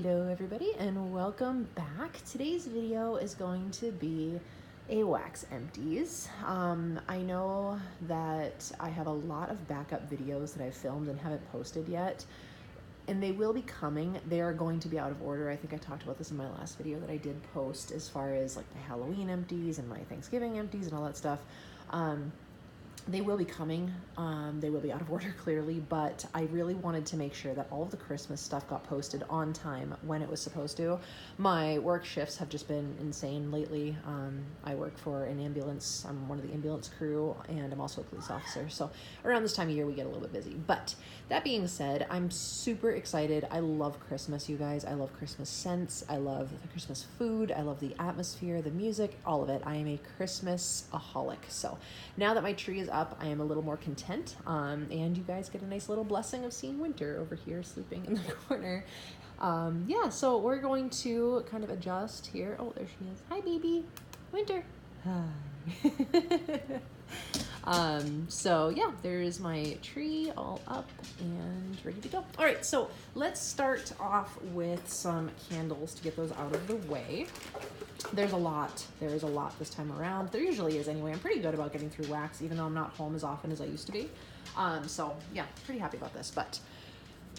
Hello everybody and welcome back. Today's video is going to be a wax empties. I know that I have a lot of backup videos that I've filmed and haven't posted yet, and they will be coming. They are going to be out of order. I think I talked about this in my last video that I did post as far as like my Halloween empties and my Thanksgiving empties and all that stuff. They will be coming. They will be out of order clearly, but I really wanted to make sure that all of the Christmas stuff got posted on time when it was supposed to. My work shifts have just been insane lately. I work for an ambulance. I'm one of the ambulance crew, and I'm also a police officer. So around this time of year, we get a little bit busy. But that being said, I'm super excited. I love Christmas, you guys. I love Christmas scents. I love the Christmas food. I love the atmosphere, the music, all of it. I am a Christmas-aholic. So now that my tree is up, I am a little more content, and you guys get a nice little blessing of seeing Winter over here sleeping in the corner. Yeah, so we're going to kind of adjust here. Oh, there she is. Hi, baby. Winter. Hi. So yeah, there's my tree all up and ready to go. All right, so let's start off with some candles to get those out of the way. There is a lot this time around. There usually is anyway. I'm pretty good about getting through wax, even though I'm not home as often as I used to be. So yeah, pretty happy about this. But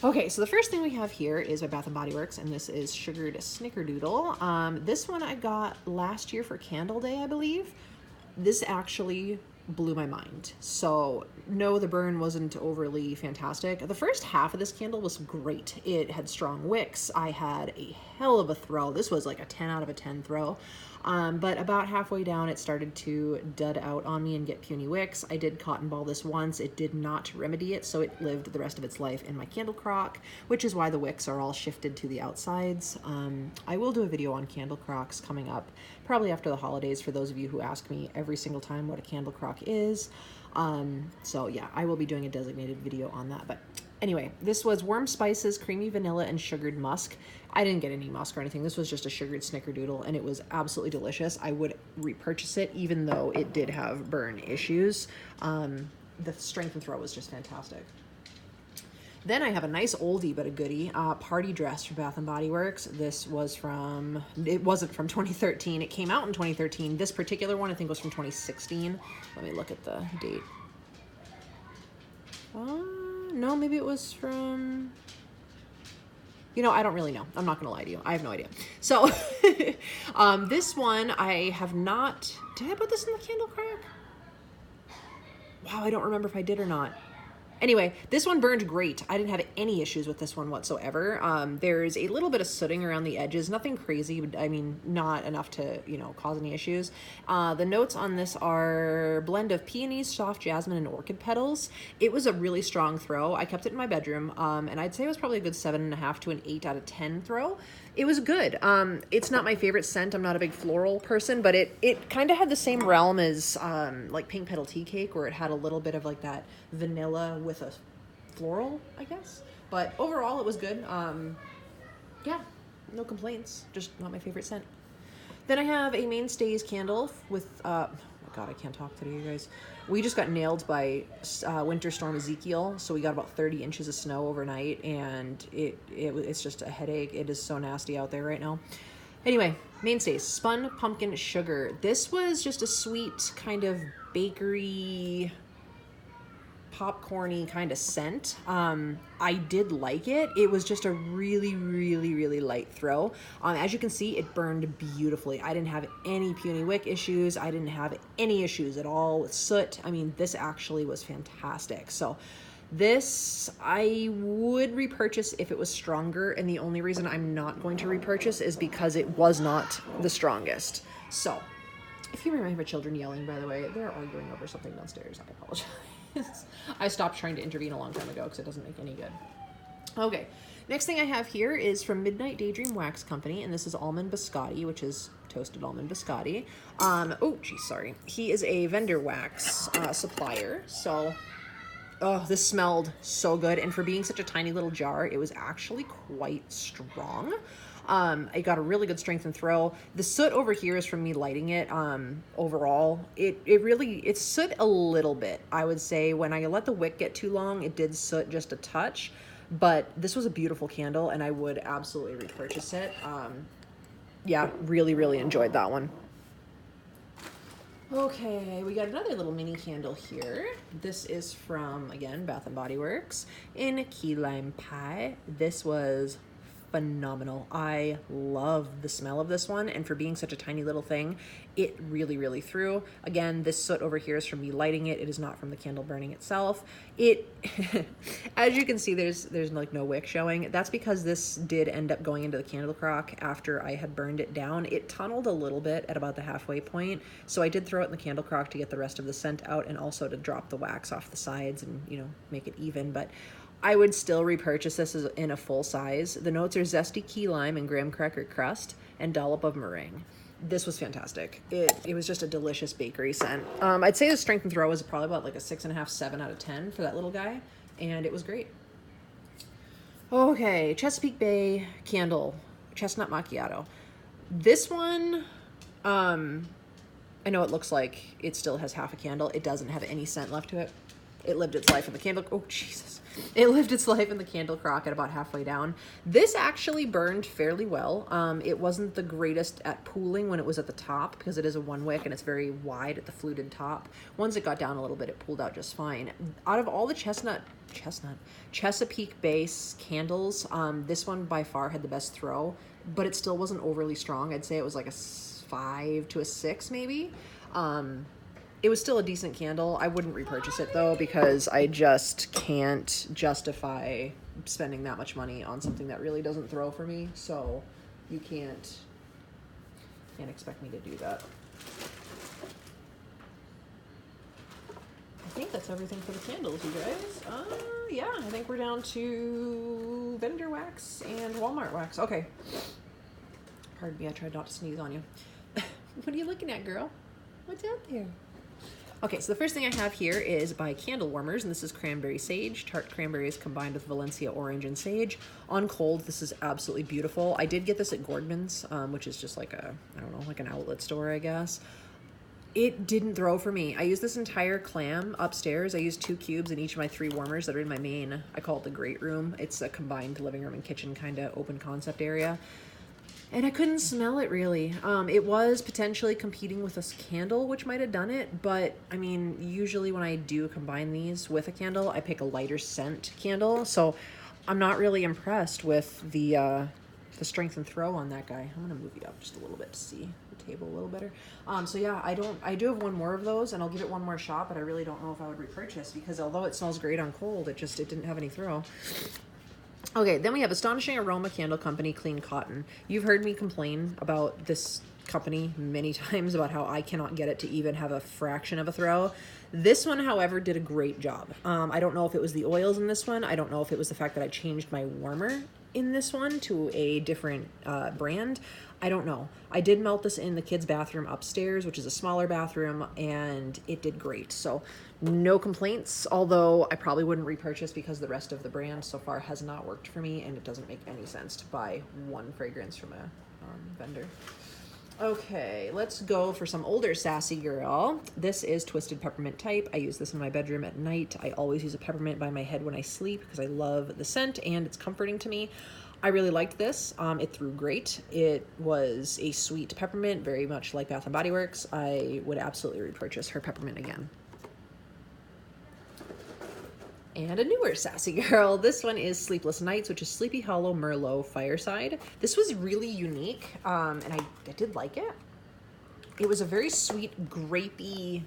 okay, so the first thing we have here is by Bath & Body Works, and this is Sugared Snickerdoodle. This one I got last year for Candle Day, I believe. This actually blew my mind. So no, the burn wasn't overly fantastic. The first half of this candle was great. It had strong wicks. I had a hell of a throw. This was like a 10 out of a 10 throw. But about halfway down, it started to dud out on me and get puny wicks. I did cotton ball this once. It did not remedy it, so it lived the rest of its life in my candle crock, which is why the wicks are all shifted to the outsides. I will do a video on candle crocks coming up, probably after the holidays, for those of you who ask me every single time what a candle crock is. So yeah, I will be doing a designated video on that. But anyway, this was warm spices, creamy vanilla, and sugared musk. I didn't get any musk or anything. This was just a sugared snickerdoodle, and it was absolutely delicious. I would repurchase it, even though it did have burn issues. The strength and throw was just fantastic. Then I have a nice oldie but a goodie, Party Dress from Bath & Body Works. This was it wasn't from 2013. It came out in 2013. This particular one I think was from 2016. Let me look at the date. No, maybe it was from... You know, I don't really know. I'm not going to lie to you. I have no idea. So, this one I have not... Did I put this in the candle crack? Wow, I don't remember if I did or not. Anyway, this one burned great. I didn't have any issues with this one whatsoever. There's a little bit of sooting around the edges. Nothing crazy. I mean, not enough to, you know, cause any issues. The notes on this are blend of peonies, soft jasmine, and orchid petals. It was a really strong throw. I kept it in my bedroom, and I'd say it was probably a good 7.5 to an 8 out of 10 throw. It was good. It's not my favorite scent. I'm not a big floral person, but it kind of had the same realm as like Pink Petal Tea Cake, where it had a little bit of like that vanilla with a floral, I guess. But overall, it was good. Yeah, no complaints. Just not my favorite scent. Then I have a Mainstays candle with, oh God, I can't talk today, you guys. We just got nailed by Winter Storm Ezekiel, so we got about 30 inches of snow overnight, and it's just a headache. It is so nasty out there right now. Anyway, Mainstays, Spun Pumpkin Sugar. This was just a sweet kind of bakery, popcorny kind of scent. I did like it. It was just a really, really, really light throw. As you can see, it burned beautifully. I didn't have any puny wick issues. I didn't have any issues at all with soot. I mean, this actually was fantastic. So this I would repurchase if it was stronger, and the only reason I'm not going to repurchase is because it was not the strongest. So if you remember children yelling, by the way, they're arguing over something downstairs. I apologize. I stopped trying to intervene a long time ago because it doesn't make any good. Okay, next thing I have here is from Midnight Daydream Wax Company, and this is almond biscotti, which is toasted almond biscotti. Oh, geez, sorry. He is a vendor wax supplier, so... Oh, this smelled so good, and for being such a tiny little jar, it was actually quite strong. I got a really good strength and throw. The soot over here is from me lighting it. Overall, it soot a little bit. I would say when I let the wick get too long, it did soot just a touch. but this was a beautiful candle and I would absolutely repurchase it. Yeah, really, really enjoyed that one. Okay, we got another little mini candle here. This is from, again, Bath & Body Works in Key Lime Pie. This was phenomenal. I love the smell of this one, and for being such a tiny little thing, it really, really threw. Again, this soot over here is from me lighting it. It is not from the candle burning itself. It, as you can see, there's like no wick showing. That's because this did end up going into the candle crock after I had burned it down. It tunneled a little bit at about the halfway point, so I did throw it in the candle crock to get the rest of the scent out and also to drop the wax off the sides and, you know, make it even, but I would still repurchase this as in a full size. The notes are zesty key lime and graham cracker crust and dollop of meringue. This was fantastic. It was just a delicious bakery scent. I'd say the strength and throw was probably about like a 6.5, 7 out of 10 for that little guy, and it was great. Okay, Chesapeake Bay candle, chestnut macchiato. This one, I know it looks like it still has half a candle. It doesn't have any scent left to it. It lived its life in the candle. Oh, Jesus. It lived its life in the candle crock at about halfway down. This actually burned fairly well. It wasn't the greatest at pooling when it was at the top because it is a one wick and it's very wide at the fluted top. Once it got down a little bit, it pooled out just fine. Out of all the Chesapeake base candles, this one by far had the best throw, but it still wasn't overly strong. I'd say it was like a 5 to a 6 maybe. It was still a decent candle. I wouldn't repurchase it though because I just can't justify spending that much money on something that really doesn't throw for me. So you can't expect me to do that. I think that's everything for the candles, you guys. Yeah, I think we're down to vendor wax and Walmart wax. Okay. Pardon me, I tried not to sneeze on you. What are you looking at, girl? What's out there? Okay, so the first thing I have here is by Candle Warmers, and this is Cranberry Sage. Tart cranberries combined with Valencia Orange and Sage. On cold, this is absolutely beautiful. I did get this at Gordman's, which is just like a, I don't know, like an outlet store, I guess. It didn't throw for me. I used this entire clam upstairs. I used 2 cubes in each of my 3 warmers that are in my main, I call it the great room. It's a combined living room and kitchen kind of open concept area. And I couldn't smell it really. It was potentially competing with a candle, which might have done it. But I mean, usually when I do combine these with a candle, I pick a lighter scent candle. So I'm not really impressed with the strength and throw on that guy. I'm gonna move you up just a little bit to see the table a little better. So yeah, I do have one more of those and I'll give it one more shot, but I really don't know if I would repurchase because although it smells great on cold, it didn't have any throw. Okay, then we have Astonishing Aroma Candle Company Clean Cotton. You've heard me complain about this company many times about how I cannot get it to even have a fraction of a throw. This one, however, did a great job. I don't know if it was the oils in this one. I don't know if it was the fact that I changed my warmer in this one to a different brand. I don't know. I did melt this in the kids' bathroom upstairs, which is a smaller bathroom, and it did great. So no complaints, although I probably wouldn't repurchase because the rest of the brand so far has not worked for me, and it doesn't make any sense to buy one fragrance from a vendor. Okay, let's go for some older sassy girl. This is Twisted Peppermint Type. I use this in my bedroom at night. I always use a peppermint by my head when I sleep because I love the scent and it's comforting to me. I really liked this. It threw great. It was a sweet peppermint, very much like Bath & Body Works. I would absolutely repurchase her peppermint again. And a newer sassy girl. This one is Sleepless Nights, which is Sleepy Hollow Merlot Fireside. This was really unique, and I did like it. It was a very sweet, grapey,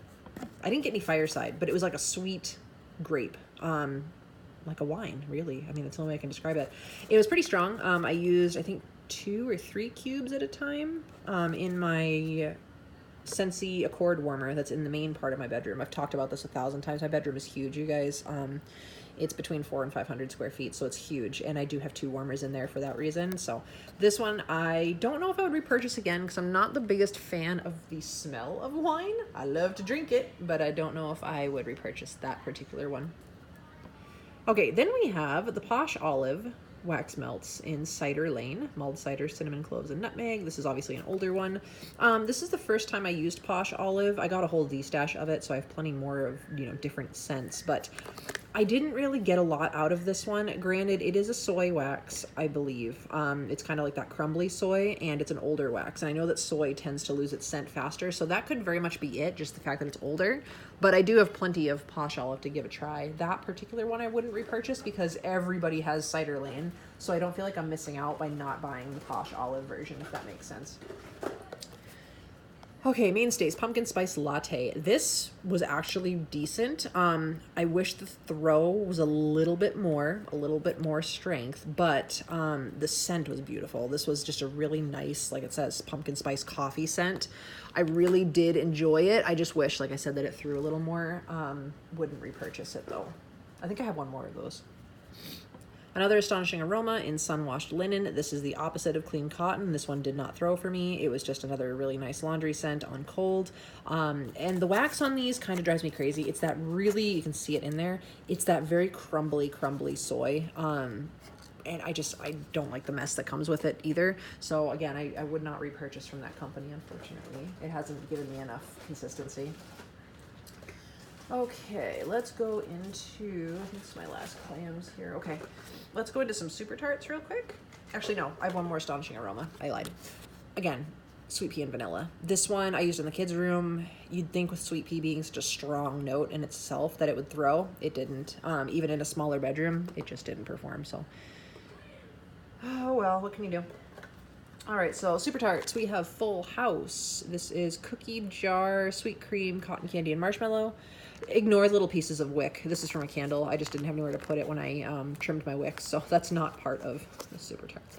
I didn't get any fireside, but it was like a sweet grape, like a wine, really. I mean, that's the only way I can describe it. It was pretty strong. I used, I think, 2 or 3 cubes at a time in my Scentsy Accord warmer that's in the main part of my bedroom. I've talked about this 1,000 times. My bedroom is huge, you guys. It's between 400 and 500 square feet, so it's huge, and I do have 2 warmers in there for that reason. So this one, I don't know if I would repurchase again because I'm not the biggest fan of the smell of wine. I love to drink it, but I don't know if I would repurchase that particular one. Okay, then we have the Posh Olive wax melts in Cider Lane, mulled cider, cinnamon, cloves, and nutmeg. This is obviously an older one. This is the first time I used Posh Olive. I got a whole Z stash of it, so I have plenty more of, different scents, but I didn't really get a lot out of this one. Granted, it is a soy wax, I believe. It's kind of like that crumbly soy, and it's an older wax. And I know that soy tends to lose its scent faster, so that could very much be it, just the fact that it's older. But I do have plenty of Posh Olive to give a try. That particular one I wouldn't repurchase because everybody has Cider Lane, so I don't feel like I'm missing out by not buying the Posh Olive version, if that makes sense. Okay, mainstays, pumpkin spice latte. This was actually decent. I wish the throw was a little bit more strength, but the scent was beautiful. This was just a really nice, like it says, pumpkin spice coffee scent. I really did enjoy it. I just wish, like I said, that it threw a little more. Wouldn't repurchase it though. I think I have one more of those. Another astonishing aroma in sun-washed linen. This is the opposite of clean cotton. This one did not throw for me. It was just another really nice laundry scent on cold. And the wax on these kind of drives me crazy. It's that really, you can see it in there, it's that very crumbly soy. And I don't like the mess that comes with it either. So again, I would not repurchase from that company, unfortunately. It hasn't given me enough consistency. Okay, let's go into, I think this is my last clams here. Okay, let's go into some Super Tarts real quick. Actually, no, I have one more astonishing aroma. I lied. Again, sweet pea and vanilla. This one I used in the kids' room. You'd think with sweet pea being such a strong note in itself that it would throw. It didn't. Even in a smaller bedroom, it just didn't perform. So, oh well, what can you do? All right, so Super Tarts, we have Full House. This is cookie jar, sweet cream, cotton candy, and marshmallow. Ignore little pieces of wick. This is from a candle. I just didn't have anywhere to put it when I trimmed my wicks, so that's not part of the Super Tarts.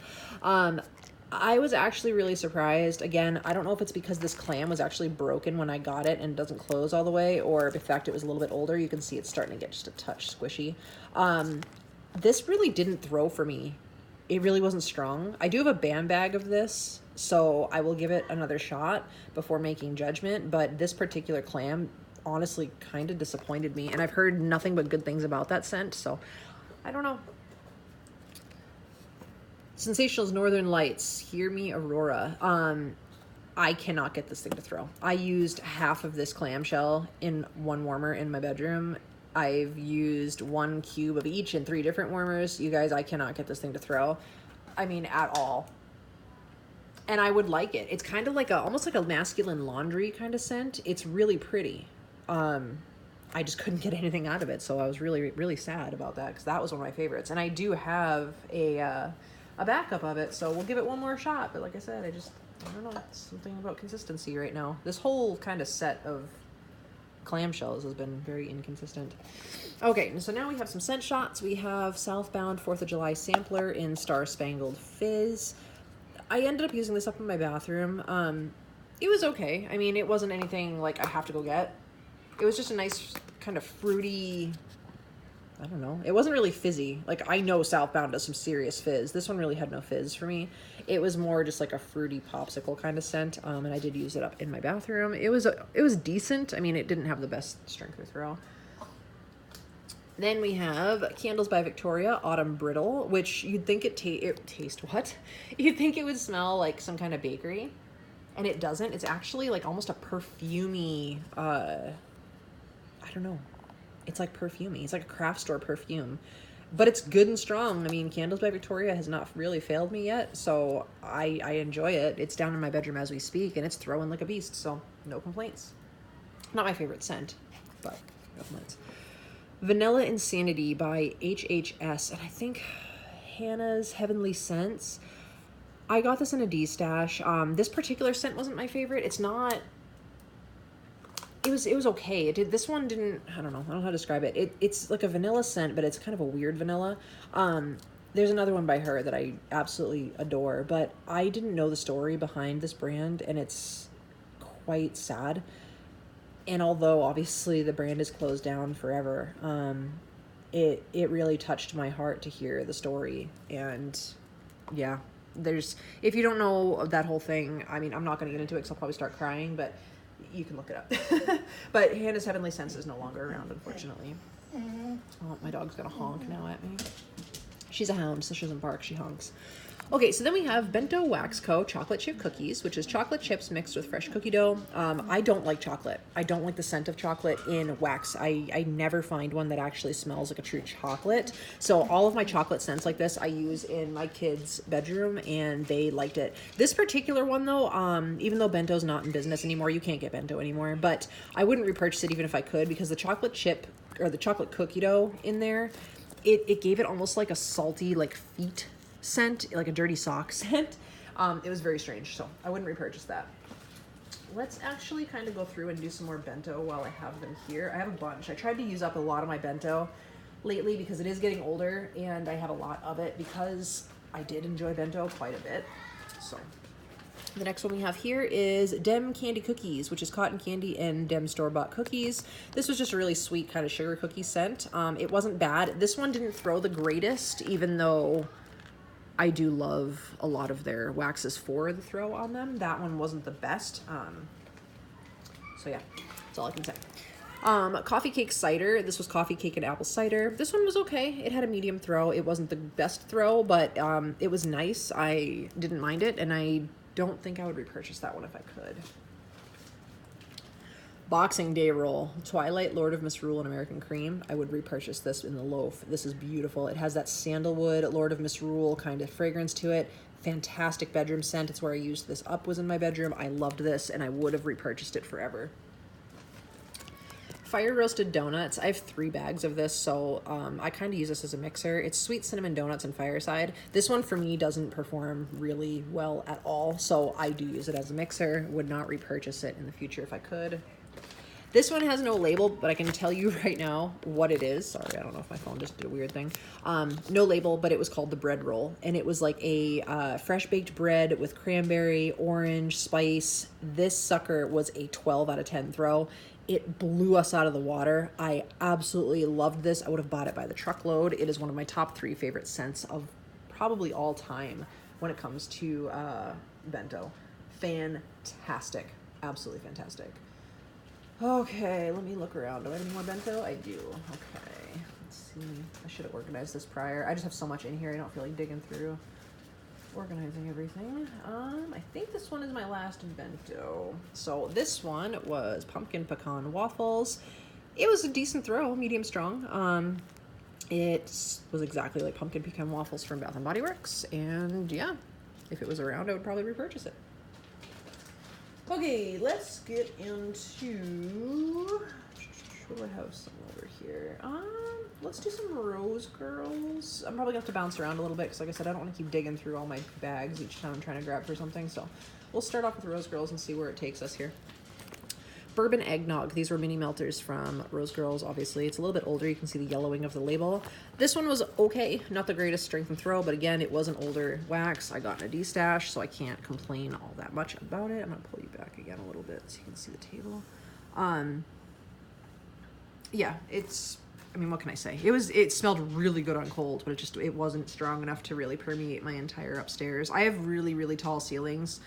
I was actually really surprised. Again, I don't know if it's because this clam was actually broken when I got it and doesn't close all the way, or the fact it was a little bit older. You can see it's starting to get just a touch squishy. This really didn't throw for me. It really wasn't strong. I do have a band bag of this, so I will give it another shot before making judgment, but this particular clam honestly kind of disappointed me, and I've heard nothing but good things about that scent, so I don't know. Sensationals Northern Lights, Hear Me Aurora. I cannot get this thing to throw. I used half of this clamshell in one warmer in my bedroom. I've used 1 cube of each in 3 different warmers. You guys, I cannot get this thing to throw. I mean, at all. And I would like it. It's kind of like almost like a masculine laundry kind of scent. It's really pretty. I just couldn't get anything out of it, so I was really, really sad about that because that was one of my favorites. And I do have a backup of it, so we'll give it one more shot. But like I said, I don't know, it's something about consistency right now. This whole kind of set of clamshells has been very inconsistent. Okay, so now we have some scent shots. We have Southbound 4th of July Sampler in Star Spangled Fizz. I ended up using this up in my bathroom. It was okay. I mean, it wasn't anything like I have to go get. It was just a nice kind of fruity, I don't know. It wasn't really fizzy. Like, I know Southbound does some serious fizz. This one really had no fizz for me. It was more just like a fruity popsicle kind of scent, and I did use it up in my bathroom. It was decent. I mean, it didn't have the best strength or throw. Then we have Candles by Victoria Autumn Brittle, which you'd think it taste what? You'd think it would smell like some kind of bakery, and it doesn't. It's actually like almost a perfumey, I don't know. It's like perfumey. It's like a craft store perfume, but it's good and strong. I mean, Candles by Victoria has not really failed me yet, so I enjoy it. It's down in my bedroom as we speak, and it's throwing like a beast, so no complaints. Not my favorite scent, but no complaints. Vanilla Insanity by HHS, and I think Hannah's Heavenly Scents. I got this in a D-stash. This particular scent wasn't my favorite. It's not... It was okay. This one didn't, I don't know how to describe it. It's like a vanilla scent, but it's kind of a weird vanilla. There's another one by her that I absolutely adore, but I didn't know the story behind this brand, and it's quite sad. And although obviously the brand is closed down forever, it really touched my heart to hear the story. And yeah, if you don't know that whole thing, I mean, I'm not going to get into it because I'll probably start crying, but you can look it up. But Hannah's Heavenly Scents is no longer around, unfortunately. Oh, my dog's gonna honk now at me. She's a hound, so she doesn't bark, she honks. Okay, so then we have Bento Wax Co. chocolate chip cookies, which is chocolate chips mixed with fresh cookie dough. I don't like chocolate. I don't like the scent of chocolate in wax. I never find one that actually smells like a true chocolate. So all of my chocolate scents like this I use in my kids' bedroom, and they liked it. This particular one though, even though Bento's not in business anymore, you can't get Bento anymore, but I wouldn't repurchase it even if I could, because the chocolate chip or the chocolate cookie dough in there, it gave it almost like a salty, like feet scent, like a dirty sock scent. It was very strange, so I wouldn't repurchase that. Let's actually kind of go through and do some more Bento while I have them here. I have a bunch. I tried to use up a lot of my Bento lately because it is getting older, and I have a lot of it because I did enjoy Bento quite a bit. So the next one we have here is Dem Candy Cookies, which is cotton candy and Dem store-bought cookies. This was just a really sweet kind of sugar cookie scent. It wasn't bad. This one didn't throw the greatest, even though I do love a lot of their waxes for the throw on them. That one wasn't the best. So yeah, that's all I can say. Coffee cake cider. This was coffee cake and apple cider. This one was okay. It had a medium throw. It wasn't the best throw, but it was nice. I didn't mind it, and I don't think I would repurchase that one if I could. Boxing Day roll. Twilight, Lord of Misrule, and American Cream. I would repurchase this in the loaf. This is beautiful. It has that sandalwood, Lord of Misrule kind of fragrance to it. Fantastic bedroom scent. It's where I used this up, was in my bedroom. I loved this, and I would have repurchased it forever. Fire roasted donuts. I have 3 bags of this, so I kind of use this as a mixer. It's sweet cinnamon donuts and fireside. This one for me doesn't perform really well at all, so I do use it as a mixer. Would not repurchase it in the future if I could. This one has no label, but I can tell you right now what it is. Sorry, I don't know if my phone just did a weird thing. No label, but it was called the bread roll, and it was like a fresh baked bread with cranberry, orange, spice. This sucker was a 12 out of 10 throw. It blew us out of the water. I absolutely loved this. I would have bought it by the truckload. It is one of my top 3 favorite scents of probably all time when it comes to Bento. Fantastic. Absolutely fantastic. Okay, let me look around. Do I have any more Bento? I do. Okay, let's see. I should have organized this prior. I just have so much in here, I don't feel like digging through organizing everything. I think this one is my last Bento. So this one was pumpkin pecan waffles. It was a decent throw, medium strong. It was exactly like pumpkin pecan waffles from Bath & Body Works, and yeah, if it was around, I would probably repurchase it. Okay, let's get into, what do I have some over here? Let's do some Rose Girls. I'm probably gonna have to bounce around a little bit because, like I said, I don't want to keep digging through all my bags each time I'm trying to grab for something. So we'll start off with Rose Girls and see where it takes us here. Bourbon Eggnog. These were mini melters from Rose Girls, obviously. It's a little bit older. You can see the yellowing of the label. This one was okay. Not the greatest strength and throw, but again, it was an older wax. I got in a D-stash, so I can't complain all that much about it. I'm going to pull you back again a little bit so you can see the table. Yeah, it's, I mean, what can I say? It smelled really good on cold, but it wasn't strong enough to really permeate my entire upstairs. I have really, really tall ceilings.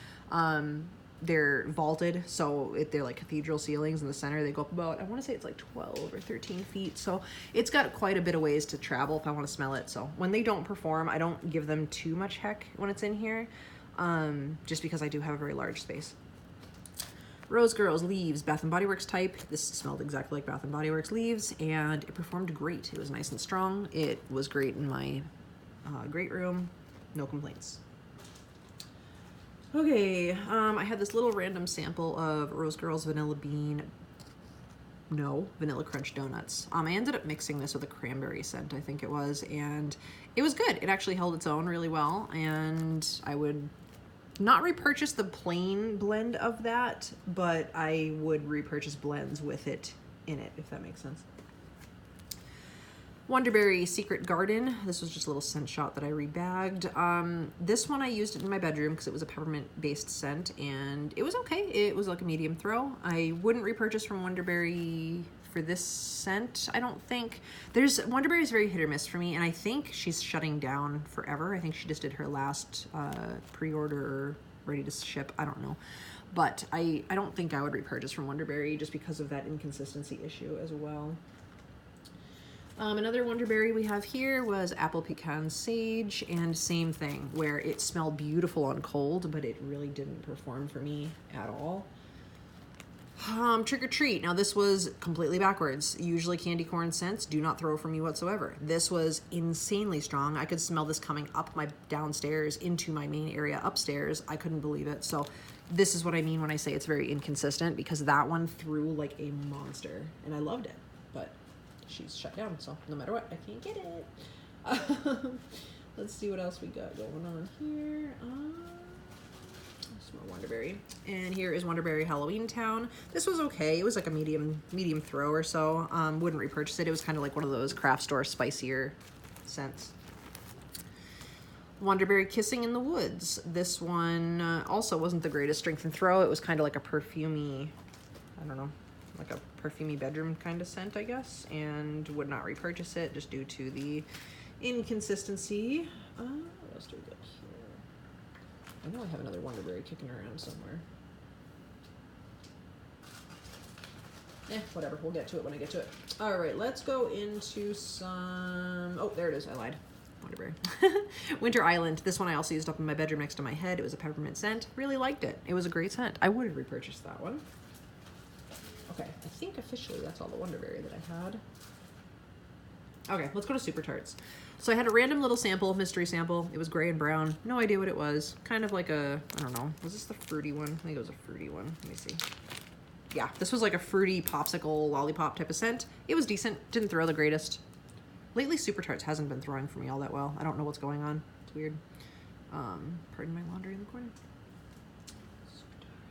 They're vaulted, so they're like cathedral ceilings in the center. They go up about, I want to say it's like 12 or 13 feet. So it's got quite a bit of ways to travel if I want to smell it. So when they don't perform, I don't give them too much heck when it's in here, just because I do have a very large space. Rose Girls Leaves, Bath & Body Works type. This smelled exactly like Bath & Body Works leaves, and it performed great. It was nice and strong. It was great in my great room. No complaints. Okay, I had this little random sample of Rose Girls Vanilla Crunch Donuts. I ended up mixing this with a cranberry scent, I think it was, and it was good. It actually held its own really well, and I would not repurchase the plain blend of that, but I would repurchase blends with it in it, if that makes sense. Wonderberry Secret Garden. This was just a little scent shot that I rebagged. This one I used it in my bedroom because it was a peppermint-based scent, and it was okay. It was like a medium throw. I wouldn't repurchase from Wonderberry for this scent, I don't think. Wonderberry is very hit or miss for me, and I think she's shutting down forever. I think she just did her last pre-order, ready to ship. I don't know. But I don't think I would repurchase from Wonderberry just because of that inconsistency issue as well. Another Wonderberry we have here was Apple Pecan Sage, and same thing, where it smelled beautiful on cold, but it really didn't perform for me at all. Trick or Treat. Now this was completely backwards. Usually candy corn scents do not throw for me whatsoever. This was insanely strong. I could smell this coming up my downstairs into my main area upstairs. I couldn't believe it. So this is what I mean when I say it's very inconsistent, because that one threw like a monster and I loved it, but she's shut down. So no matter what, I can't get it. Let's see what else we got going on here. More Wonderberry, and here is Wonderberry Halloween Town. This was okay. It was like a medium throw or so. Wouldn't repurchase it. It was kind of like one of those craft store spicier scents. Wonderberry Kissing in the Woods. This one also wasn't the greatest strength and throw. It was kind of like a perfumey, I don't know, like a perfumey bedroom kind of scent, I guess, and would not repurchase it just due to the inconsistency. What else do we got here? I know I have another Wonderberry kicking around somewhere. Whatever. We'll get to it when I get to it. All right, let's go into some... Oh, there it is. I lied. Wonderberry. Winter Island. This one I also used up in my bedroom next to my head. It was a peppermint scent. Really liked it. It was a great scent. I would have repurchased that one. Okay, I think officially that's all the Wonderberry that I had. Okay, let's go to Super Tarts. So I had a random little sample, mystery sample. It was gray and brown. No idea what it was. Kind of like a, I don't know. Was this the fruity one? I think it was a fruity one. Let me see. Yeah, this was like a fruity popsicle lollipop type of scent. It was decent. Didn't throw the greatest. Lately, Super Tarts hasn't been throwing for me all that well. I don't know what's going on. It's weird. Pardon my laundry in the corner.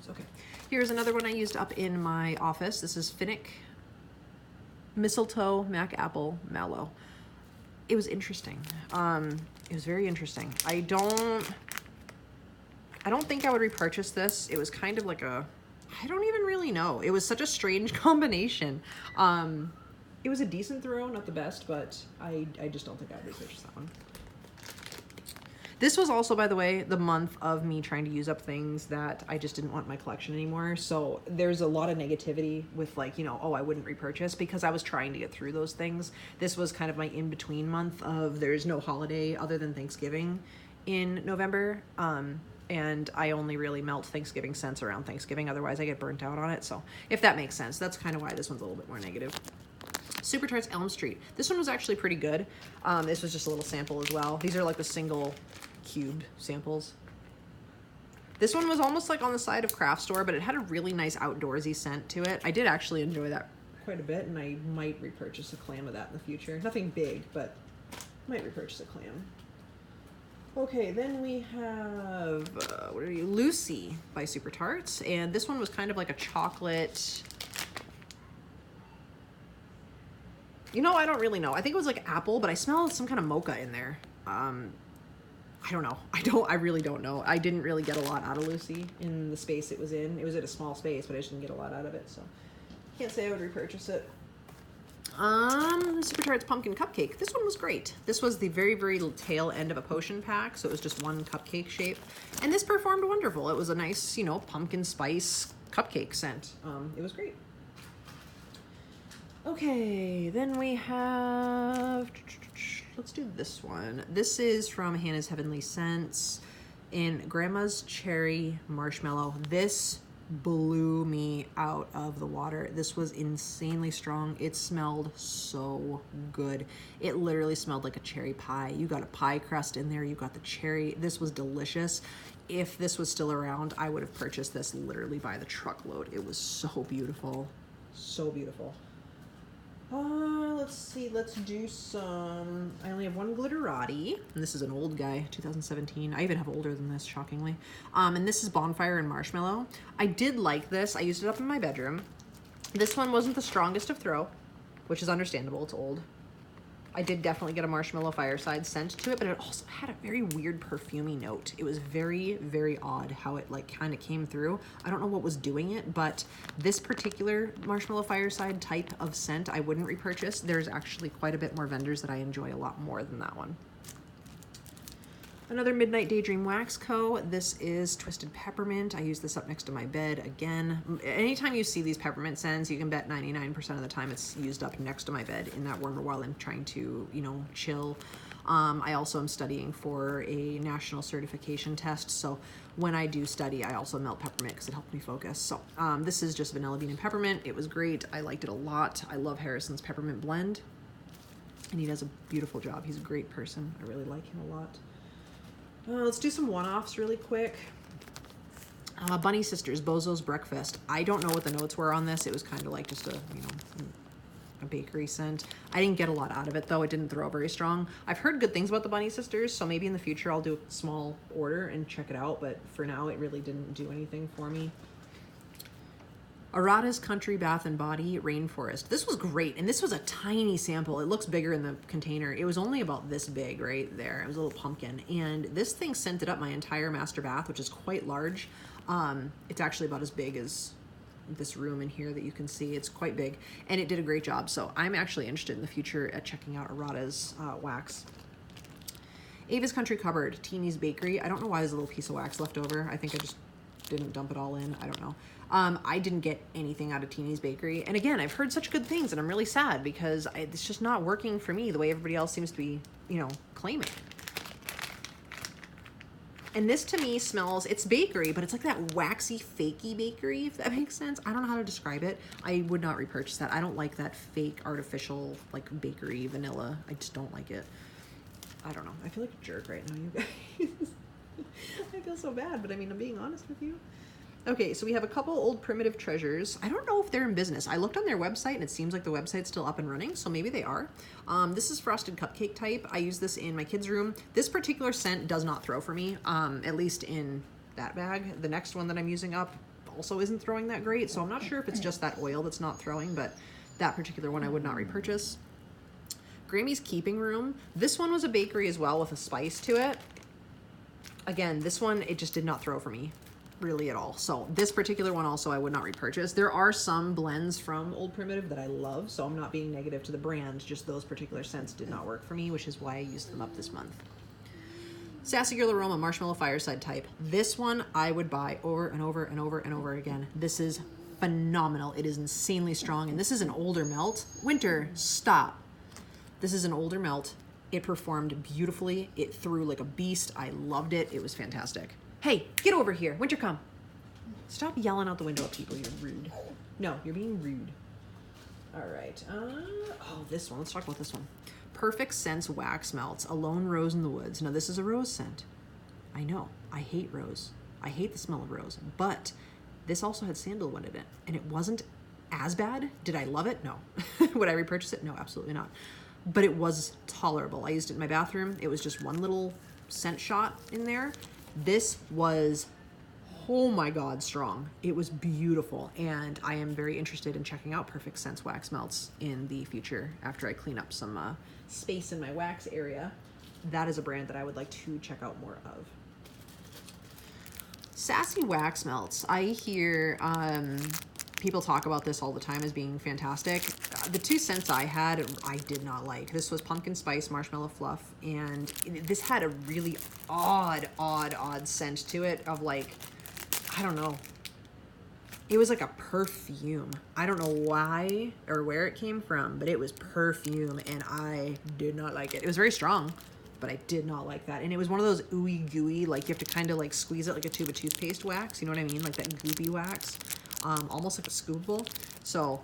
Okay. Here's another one I used up in my office. This is Finnick Mistletoe Mac Apple Mallow. It was interesting. It was very interesting. I don't think I would repurchase this. It was kind of like a, I don't even really know. It was such a strange combination. It was a decent throw, not the best, but I just don't think I would repurchase that one. This was also, by the way, the month of me trying to use up things that I just didn't want in my collection anymore. So there's a lot of negativity with like, you know, oh, I wouldn't repurchase, because I was trying to get through those things. This was kind of my in-between month of there's no holiday other than Thanksgiving in November. And I only really melt Thanksgiving scents around Thanksgiving. Otherwise I get burnt out on it. So if that makes sense, that's kind of why this one's a little bit more negative. Super Tarts Elm Street. This one was actually pretty good. This was just a little sample as well. These are like the single cubed samples. This one was almost like on the side of craft store, but it had a really nice outdoorsy scent to it. I did actually enjoy that quite a bit, and I might repurchase a clam of that in the future. Nothing big, but might repurchase a clam. Okay, then we have, what are you? Lucy by Super Tarts, and this one was kind of like a chocolate... You know, I don't really know. I think it was like apple, but I smelled some kind of mocha in there. I don't know. I really don't know. I didn't really get a lot out of Lucy in the space it was in. It was at a small space, but I just didn't get a lot out of it, so can't say I would repurchase it. Super Tarts Pumpkin Cupcake. This one was great. This was the very, very tail end of a potion pack, so it was just one cupcake shape. And this performed wonderful. It was a nice, you know, pumpkin spice cupcake scent. It was great. Okay, then we have, let's do this one. This is from Hannah's Heavenly Scents in Grandma's Cherry Marshmallow. This blew me out of the water. This was insanely strong. It smelled so good. It literally smelled like a cherry pie. You got a pie crust in there. You got the cherry. This was delicious. If this was still around, I would have purchased this literally by the truckload. It was so beautiful. So beautiful. Let's see, let's do some, I only have one Glitterati, and this is an old guy, 2017. I even have older than this, shockingly. And this is Bonfire and Marshmallow. I did like this. I used it up in my bedroom. This one wasn't the strongest of throw, which is understandable, it's old. I did definitely get a marshmallow fireside scent to it, but it also had a very weird perfumey note. It was very, very odd how it like kind of came through. I don't know what was doing it, but this particular marshmallow fireside type of scent I wouldn't repurchase. There's actually quite a bit more vendors that I enjoy a lot more than that one. Another Midnight Daydream Wax Co. This is Twisted Peppermint. I use this up next to my bed again. Anytime you see these peppermint scents, you can bet 99% of the time it's used up next to my bed in that warmer while I'm trying to, you know, chill. I also am studying for a national certification test, so when I do study, I also melt peppermint because it helps me focus. So this is just vanilla bean and peppermint. It was great. I liked it a lot. I love Harrison's peppermint blend, and he does a beautiful job. He's a great person. I really like him a lot. Let's do some one-offs really quick. Bunny Sisters, Bozo's Breakfast. I don't know what the notes were on this. It was kind of like just a, you know, a bakery scent. I didn't get a lot out of it though. It didn't throw very strong. I've heard good things about the Bunny Sisters, so maybe in the future I'll do a small order and check it out, but for now it really didn't do anything for me. Arata's Country Bath and Body Rainforest. This was great, and this was a tiny sample. It looks bigger in the container. It was only about this big right there. It was a little pumpkin, and this thing scented up my entire master bath, which is quite large. It's actually about as big as this room in here that you can see. It's quite big, and it did a great job, so I'm actually interested in the future at checking out Arata's wax. Ava's Country Cupboard, Teeny's Bakery. I don't know why there's a little piece of wax left over. I think I just didn't dump it all in. I don't know. I didn't get anything out of Teeny's Bakery. And again, I've heard such good things, and I'm really sad because it's just not working for me the way everybody else seems to be, you know, claiming. And this to me smells, it's bakery, but it's like that waxy, fakey bakery, if that makes sense. I don't know how to describe it. I would not repurchase that. I don't like that fake, artificial, like bakery vanilla. I just don't like it. I don't know. I feel like a jerk right now, you guys. I feel so bad, but I mean, I'm being honest with you. Okay, so we have a couple old Primitive Treasures. I don't know if they're in business. I looked on their website and it seems like the website's still up and running, so maybe they are. This is Frosted Cupcake type. I use this in my kids' room. This particular scent does not throw for me, at least in that bag. The next one that I'm using up also isn't throwing that great, so I'm not sure if it's just that oil that's not throwing, but that particular one I would not repurchase. Grammy's Keeping Room. This one was a bakery as well with a spice to it. Again, this one, it just did not throw for me really at all. So this particular one also I would not repurchase. There are some blends from Old Primitive that I love, so I'm not being negative to the brand, just those particular scents did not work for me, which is why I used them up this month. Sassy Girl Aroma Marshmallow Fireside type. This one I would buy over and over and over and over again. This is phenomenal. It is insanely strong, and this is an older melt. Winter, stop. This is an older melt. It performed beautifully. It threw like a beast. I loved it. It was fantastic. Hey, get over here. Winter, come. Stop yelling out the window at people. You're rude. No, you're being rude. All right. Oh, this one. Let's talk about this one. Perfect Scents Wax Melts. A Lone Rose in the Woods. Now, this is a rose scent. I know. I hate rose. I hate the smell of rose. But this also had sandalwood in it, and it wasn't as bad. Did I love it? No. Would I repurchase it? No, absolutely not. But it was tolerable. I used it in my bathroom. It was just one little scent shot in there. This was, oh my God, strong. It was beautiful, and I am very interested in checking out Perfect Scents Wax Melts in the future after I clean up some space in my wax area. That is a brand that I would like to check out more of. Sassy Wax Melts. I hear people talk about this all the time as being fantastic. The two scents I had, I did not like. This was Pumpkin Spice Marshmallow Fluff, and this had a really odd scent to it of like, I don't know. It was like a perfume. I don't know why or where it came from, but it was perfume, and I did not like it. It was very strong, but I did not like that. And it was one of those ooey gooey, like you have to kind of like squeeze it like a tube of toothpaste wax. You know what I mean? Like that goopy wax. Almost like a scoopable. So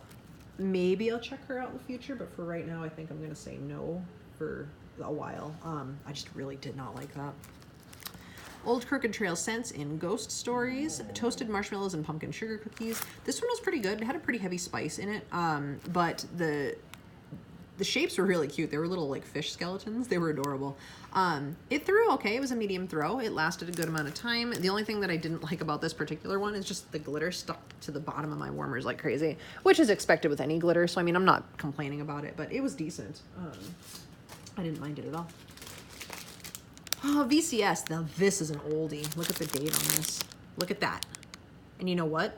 maybe I'll check her out in the future, but for right now, I think I'm going to say no for a while. I just really did not like that. Old Crooked Trail Scents in Ghost Stories. Toasted Marshmallows and Pumpkin Sugar Cookies. This one was pretty good. It had a pretty heavy spice in it, but the shapes were really cute. They were little like fish skeletons. They were adorable. It threw okay. It was a medium throw. It lasted a good amount of time. The only thing that I didn't like about this particular one is just the glitter stuck to the bottom of my warmers like crazy, which is expected with any glitter. So, I mean, I'm not complaining about it, but it was decent. I didn't mind it at all. Oh, VCS. Now, this is an oldie. Look at the date on this. Look at that. And you know what?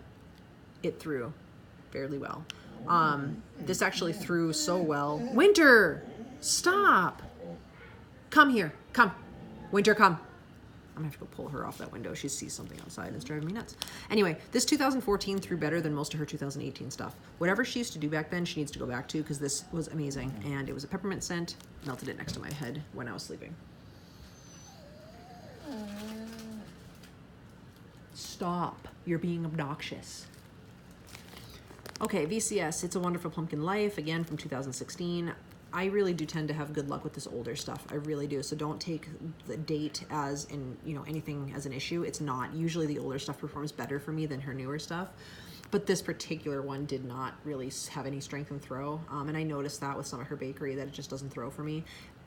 It threw fairly well. This actually threw so well. Winter, stop. Come here. Come. Winter, come. I'm gonna have to go pull her off that window. She sees something outside and it's driving me nuts. Anyway, this 2014 threw better than most of her 2018 stuff. Whatever she used to do back then, she needs to go back to, because this was amazing. And it was a peppermint scent. Melted it next to my head when I was sleeping. Stop. You're being obnoxious. Okay, VCS, It's a Wonderful Pumpkin Life, again from 2016. I really do tend to have good luck with this older stuff. I really do. So don't take the date as in, you know, anything as an issue. It's not. Usually the older stuff performs better for me than her newer stuff. But this particular one did not really have any strength and throw. And I noticed that with some of her bakery, that it just doesn't throw for me.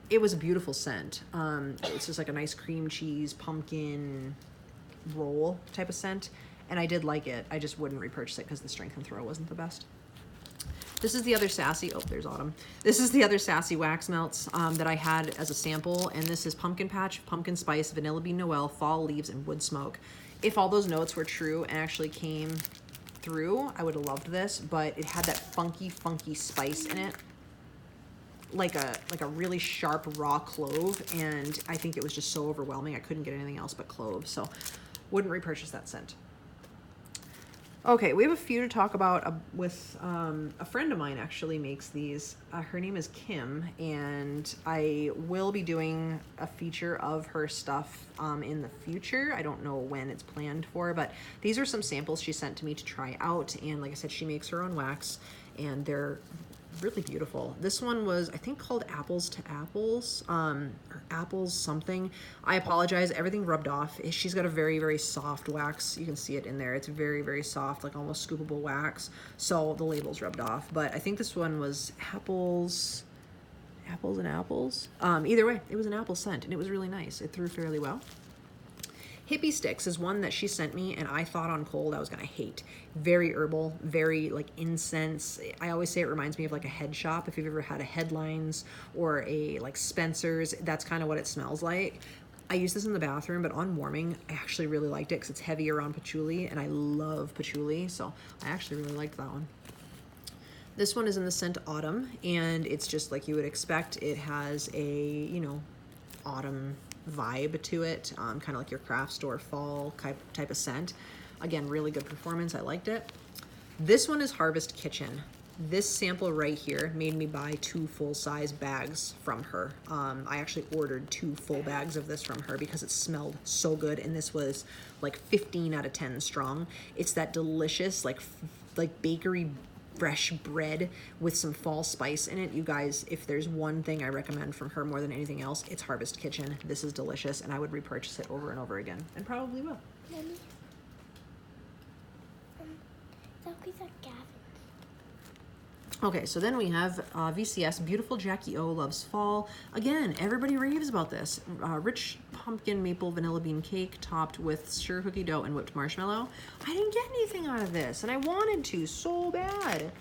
It was a beautiful scent. It's just like a nice cream cheese, pumpkin roll type of scent. And I did like it. I just wouldn't repurchase it because the strength and throw wasn't the best. This is the other Sassy, oh, there's Autumn. This is the other Sassy wax melts that I had as a sample, and this is Pumpkin Patch, Pumpkin Spice, Vanilla Bean Noel, Fall Leaves, and Wood Smoke. If all those notes were true and actually came through, I would have loved this, but it had that funky spice in it. Like a really sharp raw clove, and I think it was just so overwhelming I couldn't get anything else but clove, so wouldn't repurchase that scent. Okay, we have a few to talk about with a friend of mine actually makes these. Her name is Kim, and I will be doing a feature of her stuff in the future. I don't know when it's planned for, but these are some samples she sent to me to try out, and like I said, she makes her own wax, and they're really beautiful. This one was, I think, called Apples to Apples, or Apples something. I apologize, everything rubbed off. She's got a very soft wax. You can see it in there. It's very soft, like almost scoopable wax. So the label's rubbed off. But I think this one was Apples and Apples. Either way, it was an apple scent, and it was really nice. It threw fairly well. Hippie Sticks is one that she sent me, and I thought on cold I was gonna hate. Very herbal, very like incense. I always say it reminds me of like a head shop. If you've ever had a Headlines or a like Spencer's, that's kind of what it smells like. I use this in the bathroom, but on warming, I actually really liked it because it's heavy around patchouli, and I love patchouli, so I actually really liked that one. This one is in the scent Autumn, and it's just like you would expect. It has a, you know, autumn vibe to it, kind of like your craft store fall type of scent. Again, really good performance. I liked it. This one is Harvest Kitchen. This sample right here made me buy 2 full-size bags from her. I actually ordered 2 full bags of this from her because it smelled so good, and this was like 15 out of 10 strong. It's that delicious like bakery fresh bread with some fall spice in it. You guys, if there's one thing I recommend from her more than anything else, it's Harvest Kitchen. This is delicious, and I would repurchase it over and over again, and probably will. Mommy, these are Gavin's. Okay, so then we have VCS, Beautiful Jackie O Loves Fall. Again, everybody raves about this. Rich pumpkin maple vanilla bean cake topped with sugar cookie dough and whipped marshmallow. I didn't get anything out of this, and I wanted to so bad.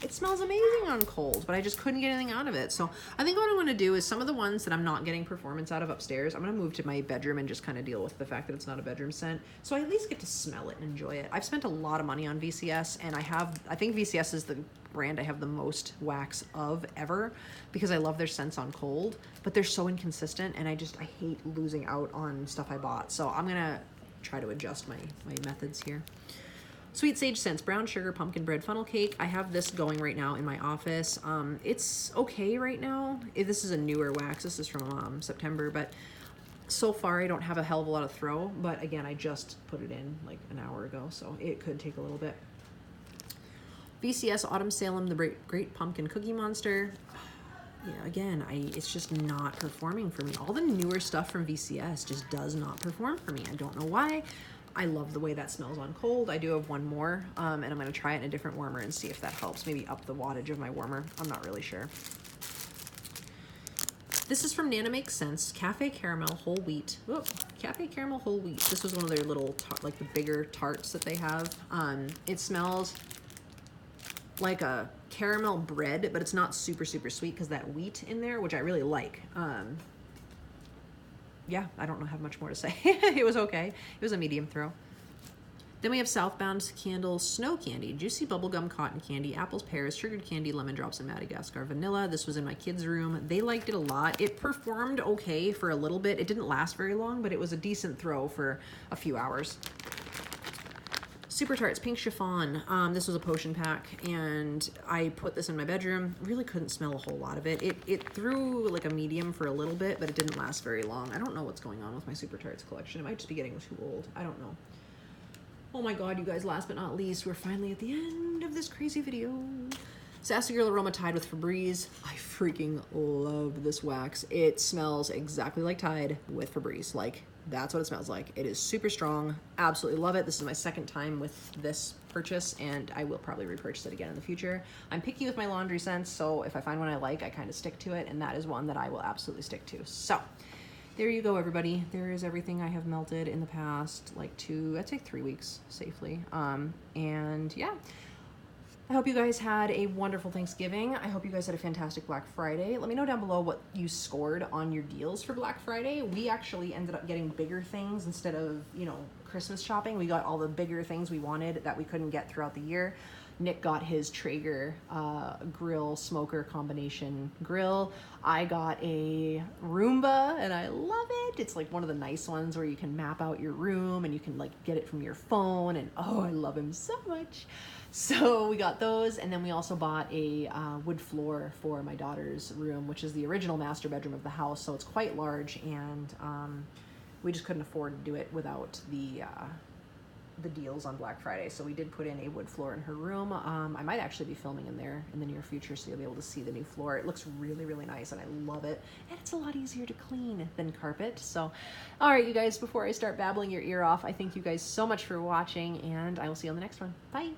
It smells amazing on cold, but I just couldn't get anything out of it. So I think what I'm going to do is some of the ones that I'm not getting performance out of upstairs, I'm going to move to my bedroom and just kind of deal with the fact that it's not a bedroom scent. So I at least get to smell it and enjoy it. I've spent a lot of money on VCS, and I think VCS is the brand I have the most wax of ever because I love their scents on cold, but they're so inconsistent, and I hate losing out on stuff I bought. So I'm going to try to adjust my methods here. Sweet Sage Scents, Brown Sugar Pumpkin Bread Funnel Cake. I have this going right now in my office. It's okay right now. This is a newer wax. This is from September, but so far I don't have a hell of a lot of throw. But again, I just put it in like an hour ago, so it could take a little bit. VCS Autumn Salem, the Great Pumpkin Cookie Monster. Yeah, again, it's just not performing for me. All the newer stuff from VCS just does not perform for me. I don't know why. I love the way that smells on cold. I do have one more, and I'm going to try it in a different warmer and see if that helps. Maybe up the wattage of my warmer. I'm not really sure. This is from Nana Makes Sense, Cafe Caramel Whole Wheat. Whoa, Cafe Caramel Whole Wheat. This was one of their little, like the bigger tarts that they have. It smells like a caramel bread, but it's not super sweet because that wheat in there, which I really like. Yeah, I don't have much more to say. It was okay. It was a medium throw. Then we have Southbound Candle Snow Candy, Juicy Bubblegum Cotton Candy, Apples, Pears, Sugared Candy, Lemon Drops, and Madagascar Vanilla. This was in my kids' room. They liked it a lot. It performed okay for a little bit. It didn't last very long, but it was a decent throw for a few hours. Super Tarts Pink Chiffon. This was a potion pack, and I put this in my bedroom. Really couldn't smell a whole lot of it. It threw like a medium for a little bit, but it didn't last very long. I don't know what's going on with my Super Tarts collection. It might just be getting too old. I don't know. Oh my god, you guys, last but not least, we're finally at the end of this crazy video. Sassy Girl Aroma Tide with Febreze. I freaking love this wax. It smells exactly like Tide with Febreze. Like, that's what it smells like. It is super strong. Absolutely love it. This is my second time with this purchase, and I will probably repurchase it again in the future. I'm picky with my laundry scents, so if I find one I like, I kind of stick to it, and that is one that I will absolutely stick to. So, there you go, everybody. There is everything I have melted in the past, like I'd say 3 weeks safely. And yeah, I hope you guys had a wonderful Thanksgiving. I hope you guys had a fantastic Black Friday. Let me know down below what you scored on your deals for Black Friday. We actually ended up getting bigger things instead of, you know, Christmas shopping. We got all the bigger things we wanted that we couldn't get throughout the year. Nick got his Traeger grill smoker combination grill. I got a Roomba, and I love it. It's like one of the nice ones where you can map out your room and you can like get it from your phone, and oh, I love him so much. So we got those, and then we also bought a wood floor for my daughter's room, which is the original master bedroom of the house, so it's quite large, and we just couldn't afford to do it without the deals on Black Friday. So we did put in a wood floor in her room. I might actually be filming in there in the near future, so you'll be able to see the new floor. It looks really, really nice, and I love it. And it's a lot easier to clean than carpet. So, all right, you guys, before I start babbling your ear off, I thank you guys so much for watching, and I will see you on the next one. Bye.